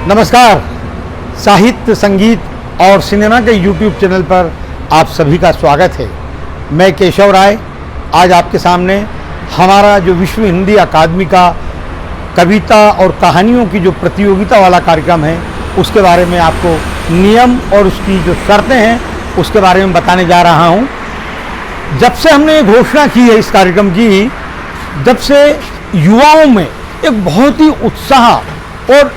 नमस्कार। साहित्य, संगीत और सिनेमा के YouTube चैनल पर आप सभी का स्वागत है। मैं केशव राय आज आपके सामने हमारा जो विश्व हिंदी अकादमी का कविता और कहानियों की जो प्रतियोगिता वाला कार्यक्रम है उसके बारे में आपको नियम और उसकी जो शर्तें हैं उसके बारे में बताने जा रहा हूँ। जब से हमने घोषणा की है इस कार्यक्रम की, जब से युवाओं में एक बहुत ही उत्साह और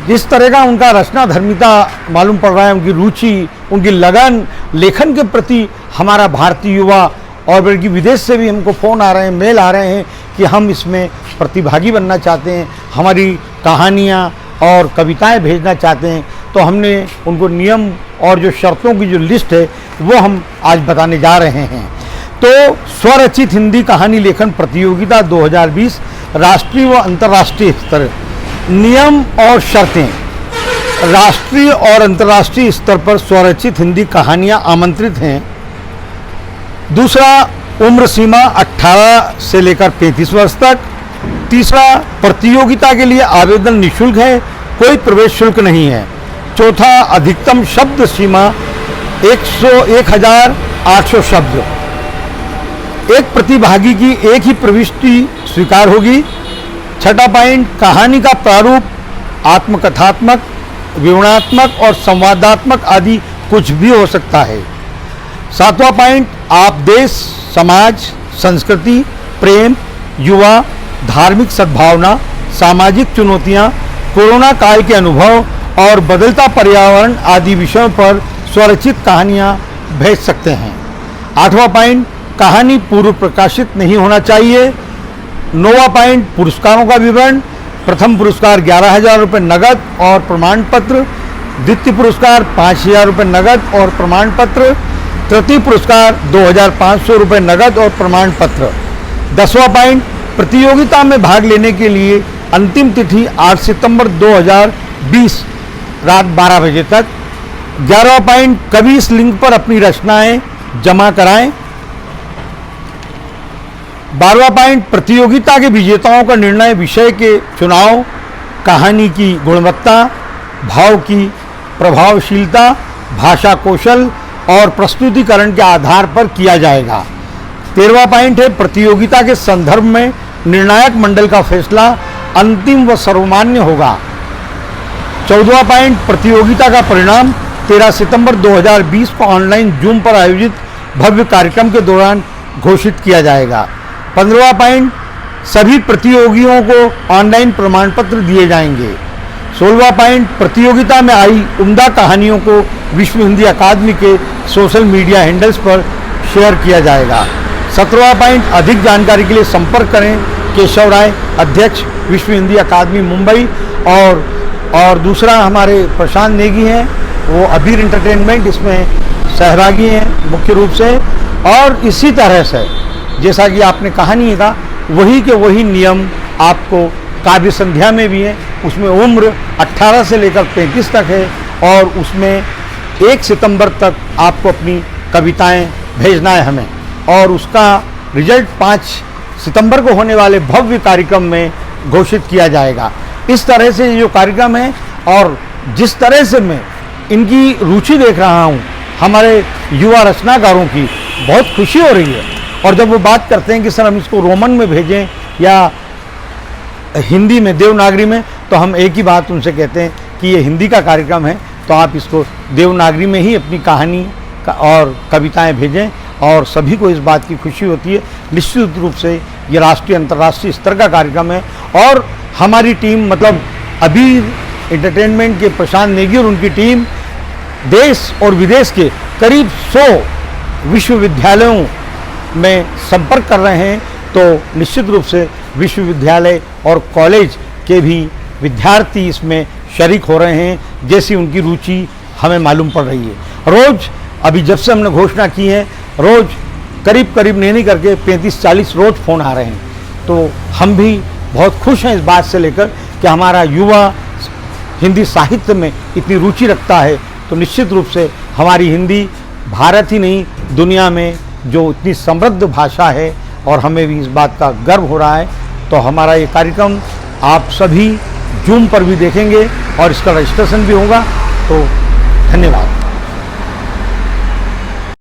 जिस तरह का उनका रचना धर्मिता मालूम पड़ रहा है, उनकी रुचि, उनकी लगन लेखन के प्रति हमारा भारतीय युवा और बल्कि विदेश से भी हमको फ़ोन आ रहे हैं, मेल आ रहे हैं कि हम इसमें प्रतिभागी बनना चाहते हैं, हमारी कहानियाँ और कविताएं भेजना चाहते हैं। तो हमने उनको नियम और जो शर्तों की जो लिस्ट है वो हम आज बताने जा रहे हैं। तो स्वरचित हिंदी कहानी लेखन प्रतियोगिता 2020 राष्ट्रीय व अंतर्राष्ट्रीय स्तर, नियम और शर्तें। राष्ट्रीय और अंतर्राष्ट्रीय स्तर पर स्वरचित हिंदी कहानियां आमंत्रित हैं। दूसरा, उम्र सीमा 18 से लेकर 35 वर्ष तक। तीसरा, प्रतियोगिता के लिए आवेदन निःशुल्क है, कोई प्रवेश शुल्क नहीं है। चौथा, अधिकतम शब्द सीमा 1800 शब्द। एक प्रतिभागी की एक ही प्रविष्टि स्वीकार होगी। छठा पॉइंट, कहानी का प्रारूप आत्मकथात्मक, विवरणात्मक और संवादात्मक आदि कुछ भी हो सकता है। सातवां पॉइंट, आप देश, समाज, संस्कृति, प्रेम, युवा, धार्मिक सद्भावना, सामाजिक चुनौतियां, कोरोना काल के अनुभव और बदलता पर्यावरण आदि विषयों पर स्वरचित कहानियां भेज सकते हैं। आठवां पॉइंट, कहानी पूर्व प्रकाशित नहीं होना चाहिए। नौवां पॉइंट, पुरस्कारों का विवरण। प्रथम पुरस्कार 11,000 रुपये नगद और प्रमाण पत्र। द्वितीय पुरस्कार 5,000 रुपये नगद और प्रमाण पत्र। तृतीय पुरस्कार 2,500 रुपये नगद और प्रमाण पत्र। 10वां पॉइंट, प्रतियोगिता में भाग लेने के लिए अंतिम तिथि 8 सितंबर 2020 रात 12 बजे तक। 11वां पॉइंट, कभी इस लिंक पर अपनी रचनाएं जमा कराएं। 12वां पॉइंट, प्रतियोगिता के विजेताओं का निर्णय विषय के चुनाव, कहानी की गुणवत्ता, भाव की प्रभावशीलता, भाषा कौशल और प्रस्तुतिकरण के आधार पर किया जाएगा। 13वां पॉइंट है, प्रतियोगिता के संदर्भ में निर्णायक मंडल का फैसला अंतिम व सर्वमान्य होगा। 14वां पॉइंट, प्रतियोगिता का परिणाम 13 सितंबर 2020 को ऑनलाइन जूम पर आयोजित भव्य कार्यक्रम के दौरान घोषित किया जाएगा। 15वां पॉइंट, सभी प्रतियोगियों को ऑनलाइन प्रमाण पत्र दिए जाएंगे। 16वां पॉइंट, प्रतियोगिता में आई उम्दा कहानियों को विश्व हिंदी अकादमी के सोशल मीडिया हैंडल्स पर शेयर किया जाएगा। 17वां पॉइंट, अधिक जानकारी के लिए संपर्क करें केशव राय, अध्यक्ष विश्व हिंदी अकादमी मुंबई। और दूसरा हमारे प्रशांत नेगी हैं, वो अबीर एंटरटेनमेंट इसमें सहभागी हैं मुख्य रूप से। और इसी तरह से जैसा कि आपने कहानी का वही के वही नियम आपको काव्य संध्या में भी है। उसमें उम्र 18 से लेकर 35 तक है और उसमें 1 सितंबर तक आपको अपनी कविताएं भेजना है हमें, और उसका रिजल्ट 5 सितंबर को होने वाले भव्य कार्यक्रम में घोषित किया जाएगा। इस तरह से ये जो कार्यक्रम है और जिस तरह से मैं इनकी रुचि देख रहा हूँ हमारे युवा रचनाकारों की, बहुत खुशी हो रही है। और जब वो बात करते हैं कि सर हम इसको रोमन में भेजें या हिंदी में, देवनागरी में, तो हम एक ही बात उनसे कहते हैं कि ये हिंदी का कार्यक्रम है तो आप इसको देवनागरी में ही अपनी कहानी और कविताएं भेजें। और सभी को इस बात की खुशी होती है। निश्चित रूप से ये राष्ट्रीय अंतर्राष्ट्रीय स्तर का कार्यक्रम है और हमारी टीम, मतलब अबीर एंटरटेनमेंट के प्रशांत नेगी और उनकी टीम देश और विदेश के करीब 100 विश्वविद्यालयों में संपर्क कर रहे हैं। तो निश्चित रूप से विश्वविद्यालय और कॉलेज के भी विद्यार्थी इसमें शरीक हो रहे हैं, जैसी उनकी रुचि हमें मालूम पड़ रही है। रोज़ अभी जब से हमने घोषणा की है, रोज़ करीब नहीं करके 35-40 रोज़ फ़ोन आ रहे हैं। तो हम भी बहुत खुश हैं इस बात से लेकर कि हमारा युवा हिंदी साहित्य में इतनी रुचि रखता है। तो निश्चित रूप से हमारी हिंदी भारत ही नहीं दुनिया में जो इतनी समृद्ध भाषा है और हमें भी इस बात का गर्व हो रहा है। तो हमारा ये कार्यक्रम आप सभी जूम पर भी देखेंगे और इसका रजिस्ट्रेशन भी होगा। तो धन्यवाद।